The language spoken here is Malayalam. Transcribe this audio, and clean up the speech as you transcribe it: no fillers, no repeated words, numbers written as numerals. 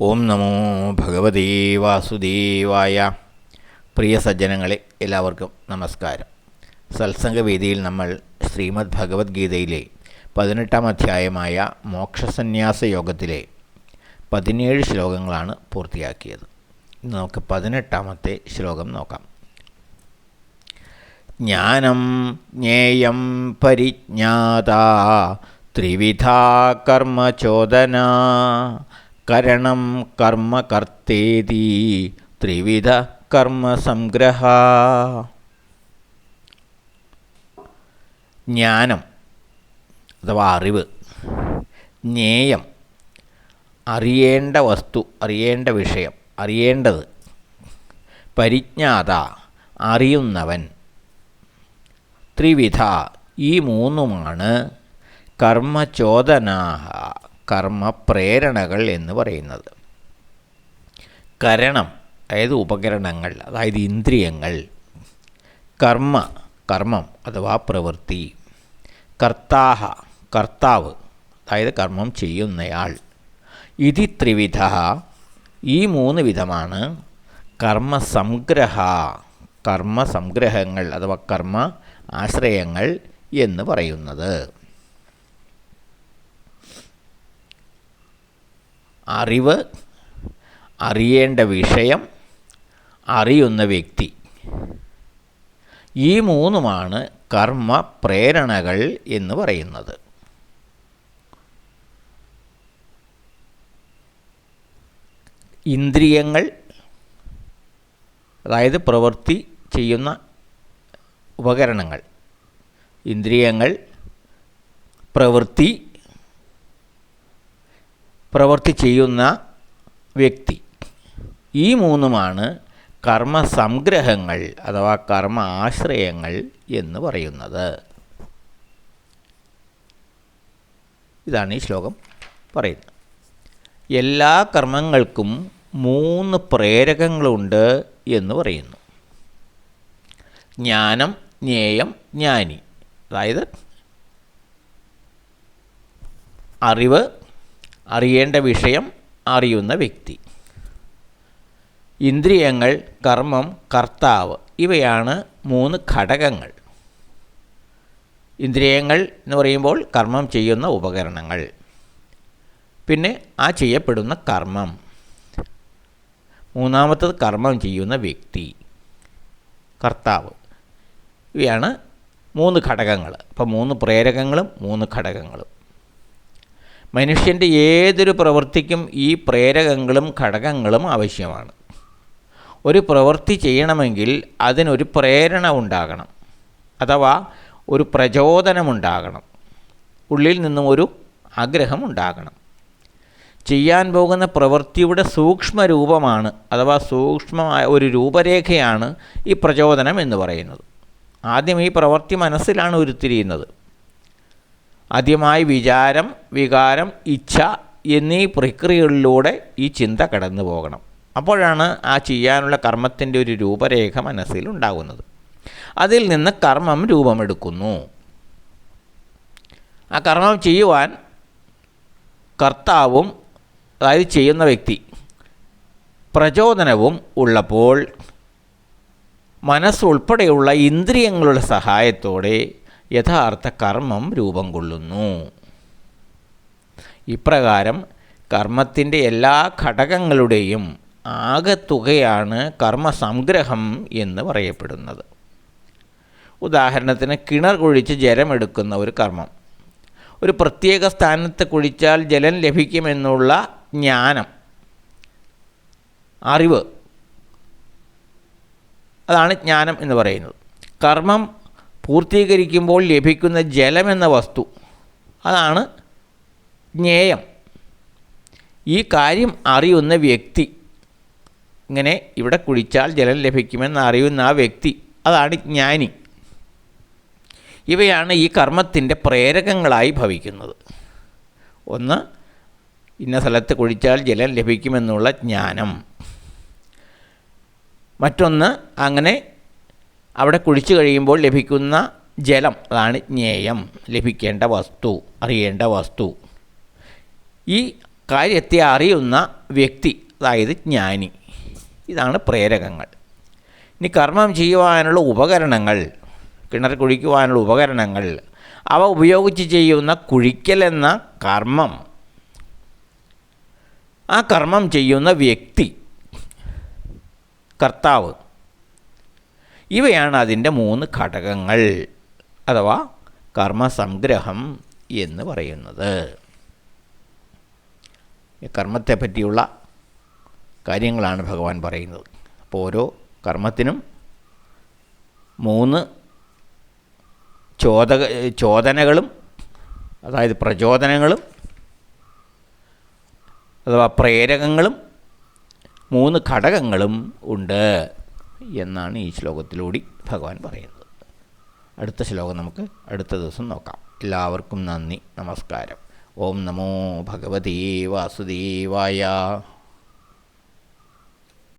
ഓം നമോ ഭഗവതേ വാസുദേവായ. പ്രിയ സജ്ജനങ്ങളെ, എല്ലാവർക്കും നമസ്കാരം. സത്സംഗവേദിയിൽ നമ്മൾ ശ്രീമദ് ഭഗവത്ഗീതയിലെ 18-ാം അധ്യായമായ മോക്ഷസന്യാസ യോഗത്തിലെ 17 ശ്ലോകങ്ങളാണ് പൂർത്തിയാക്കിയത്. ഇന്ന് നമുക്ക് 18-ാമത്തെ ശ്ലോകം നോക്കാം. ജ്ഞാനം ജ്ഞേയം പരിജ്ഞാതാ ത്രിവിധാ കർമ്മചോദന കരണം കർമ്മ കർത്തേതി ത്രിവിധ കർമ്മസംഗ്രഹ. ജ്ഞാനം അഥവാ അറിവ്, ജ്ഞേയം അറിയേണ്ട വസ്തു, അറിയേണ്ട വിഷയം, അറിയേണ്ടത്, പരിജ്ഞാത അറിയുന്നവൻ, ത്രിവിധ ഈ മൂന്നുമാണ് കർമ്മചോദനാഹ കർമ്മപ്രേരണകൾ എന്ന് പറയുന്നത്. കരണം അതായത് ഉപകരണങ്ങൾ, അതായത് ഇന്ദ്രിയങ്ങൾ, കർമ്മം അഥവാ പ്രവൃത്തി, കർത്താഹ കർത്താവ് അതായത് കർമ്മം ചെയ്യുന്നയാൾ. ഇതി ത്രിവിധ ഈ മൂന്ന് വിധമാണ് കർമ്മസംഗ്രഹങ്ങൾ അഥവാ കർമ്മ ആശ്രയങ്ങൾ എന്ന് പറയുന്നത്. അറിവ്, അറിയേണ്ട വിഷയം, അറിയുന്ന വ്യക്തി, ഈ മൂന്നുമാണ് കർമ്മ പ്രേരണകൾ എന്ന് പറയുന്നത്. ഇന്ദ്രിയങ്ങൾ അതായത് പ്രവൃത്തി ചെയ്യുന്ന ഉപകരണങ്ങൾ, ഇന്ദ്രിയങ്ങൾ, പ്രവൃത്തി ചെയ്യുന്ന വ്യക്തി, ഈ മൂന്നുമാണ് കർമ്മസംഗ്രഹങ്ങൾ അഥവാ കർമ്മ ആശ്രയങ്ങൾ എന്ന് പറയുന്നത്. ഇതാണ് ഈ ശ്ലോകം പറയുന്നത്. എല്ലാ കർമ്മങ്ങൾക്കും 3 പ്രേരകങ്ങളുണ്ട് എന്ന് പറയുന്നു. ജ്ഞാനം, ജ്ഞേയം, ജ്ഞാനി. അതായത് അറിവ്, അറിയേണ്ട വിഷയം, അറിയുന്ന വ്യക്തി. ഇന്ദ്രിയങ്ങൾ, കർമ്മം, കർത്താവ്. ഇവയാണ് 3 ഘടകങ്ങൾ. ഇന്ദ്രിയങ്ങൾ എന്ന് പറയുമ്പോൾ കർമ്മം ചെയ്യുന്ന ഉപകരണങ്ങൾ, പിന്നെ ആ ചെയ്യപ്പെടുന്ന കർമ്മം, മൂന്നാമത്തത് കർമ്മം ചെയ്യുന്ന വ്യക്തി, കർത്താവ്. ഇവയാണ് 3 ഘടകങ്ങൾ. അപ്പോൾ 3 പ്രേരകങ്ങളും 3 ഘടകങ്ങളും. മനുഷ്യൻ്റെ ഏതൊരു പ്രവൃത്തിക്കും ഈ പ്രേരകങ്ങളും ഘടകങ്ങളും ആവശ്യമാണ്. ഒരു പ്രവൃത്തി ചെയ്യണമെങ്കിൽ അതിനൊരു പ്രേരണ ഉണ്ടാകണം, അഥവാ ഒരു പ്രചോദനമുണ്ടാകണം, ഉള്ളിൽ നിന്നും ഒരു ആഗ്രഹം ഉണ്ടാകണം. ചെയ്യാൻ പോകുന്ന പ്രവൃത്തിയുടെ സൂക്ഷ്മരൂപമാണ് അഥവാ സൂക്ഷ്മമായ ഒരു രൂപരേഖയാണ് ഈ പ്രചോദനം എന്ന് പറയുന്നത്. ആദ്യം ഈ പ്രവൃത്തി മനസ്സിലാണ് ഉരുത്തിരിയുന്നത്. ആദ്യമായി വിചാരം, വികാരം, ഇച്ഛ എന്നീ പ്രക്രിയകളിലൂടെ ഈ ചിന്ത കടന്നു പോകണം. അപ്പോഴാണ് ആ ചെയ്യാനുള്ള കർമ്മത്തിൻ്റെ ഒരു രൂപരേഖ മനസ്സിലുണ്ടാകുന്നത്. അതിൽ നിന്ന് കർമ്മം രൂപമെടുക്കുന്നു. ആ കർമ്മം ചെയ്യുവാൻ കർത്താവും അതായത് ചെയ്യുന്ന വ്യക്തി പ്രചോദനവും ഉള്ളപ്പോൾ മനസ്സുൾപ്പെടെയുള്ള ഇന്ദ്രിയങ്ങളുടെ സഹായത്തോടെ യഥാർത്ഥ കർമ്മം രൂപം കൊള്ളുന്നു. ഇപ്രകാരം കർമ്മത്തിൻ്റെ എല്ലാ ഘടകങ്ങളുടെയും ആകെത്തുകയാണ് കർമ്മസംഗ്രഹം എന്ന് പറയപ്പെടുന്നത്. ഉദാഹരണത്തിന് കിണർ കുഴിച്ച് ജലമെടുക്കുന്ന ഒരു കർമ്മം, ഒരു പ്രത്യേക സ്ഥാനത്ത് കുഴിച്ചാൽ ജലം ലഭിക്കുമെന്നുള്ള ജ്ഞാനം, അറിവ്, അതാണ് ജ്ഞാനം എന്ന് പറയുന്നത്. കർമ്മം പൂർത്തീകരിക്കുമ്പോൾ ലഭിക്കുന്ന ജലമെന്ന വസ്തു, അതാണ് ജ്ഞേയം. ഈ കാര്യം അറിയുന്ന വ്യക്തി, ഇങ്ങനെ ഇവിടെ കുഴിച്ചാൽ ജലം ലഭിക്കുമെന്ന് അറിയുന്ന ആ വ്യക്തി, അതാണ് ജ്ഞാനി. ഇവയാണ് ഈ കർമ്മത്തിൻ്റെ പ്രേരകങ്ങളായി ഭവിക്കുന്നത്. ഒന്ന്, ഇന്ന സ്ഥലത്ത് കുഴിച്ചാൽ ജലം ലഭിക്കുമെന്നുള്ള ജ്ഞാനം. മറ്റൊന്ന്, അങ്ങനെ അവിടെ കുഴിച്ചു കഴിയുമ്പോൾ ലഭിക്കുന്ന ജലം, അതാണ് ജ്ഞേയം, ലഭിക്കേണ്ട വസ്തു, അറിയേണ്ട വസ്തു. ഈ കാര്യത്തെ അറിയുന്ന വ്യക്തി, അതായത് ജ്ഞാനി. ഇതാണ് പ്രേരകങ്ങൾ. ഇനി കർമ്മം ചെയ്യുവാനുള്ള ഉപകരണങ്ങൾ, കിണർ കുഴിക്കുവാനുള്ള ഉപകരണങ്ങൾ, അവ ഉപയോഗിച്ച് ചെയ്യുന്ന കുഴിക്കൽ എന്ന കർമ്മം, ആ കർമ്മം ചെയ്യുന്ന വ്യക്തി, കർത്താവ്, ഇവയാണ് അതിൻ്റെ 3 ഘടകങ്ങൾ അഥവാ കർമ്മസംഗ്രഹം എന്ന് പറയുന്നത്. കർമ്മത്തെ പറ്റിയുള്ള കാര്യങ്ങളാണ് ഭഗവാൻ പറയുന്നത്. അപ്പോൾ ഓരോ കർമ്മത്തിനും 3 ചോദനകളും, അതായത് പ്രചോദനങ്ങളും അഥവാ പ്രേരകങ്ങളും 3 ഘടകങ്ങളും ഉണ്ട് എന്നാണ് ഈ ശ്ലോകത്തിലൂടെ ഭഗവാൻ പറയുന്നത്. അടുത്ത ശ്ലോകം നമുക്ക് അടുത്ത ദിവസം നോക്കാം. എല്ലാവർക്കും നന്ദി, നമസ്കാരം. ഓം നമോ ഭഗവതേ വാസുദേവായ.